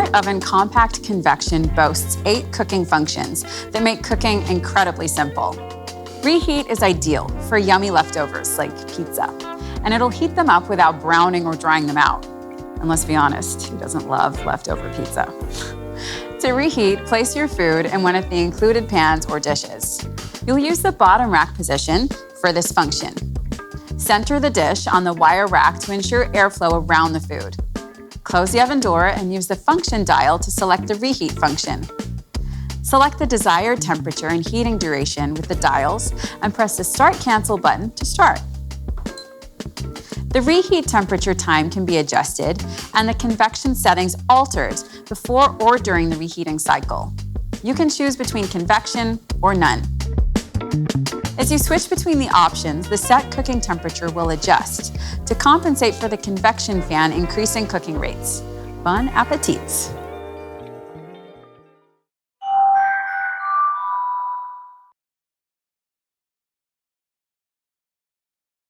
Smart Oven Compact Convection boasts 8 cooking functions that make cooking incredibly simple. Reheat is ideal for yummy leftovers like pizza, and it'll heat them up without browning or drying them out. And let's be honest, who doesn't love leftover pizza? To reheat, place your food in one of the included pans or dishes. You'll use the bottom rack position for this function. Center the dish on the wire rack to ensure airflow around the food. Close the oven door and use the function dial to select the reheat function. Select the desired temperature and heating duration with the dials and press the Start Cancel button to start. The reheat temperature time can be adjusted and the convection settings altered before or during the reheating cycle. You can choose between convection or none. As you switch between the options, the set cooking temperature will adjust to compensate for the convection fan increasing cooking rates. Bon appétit!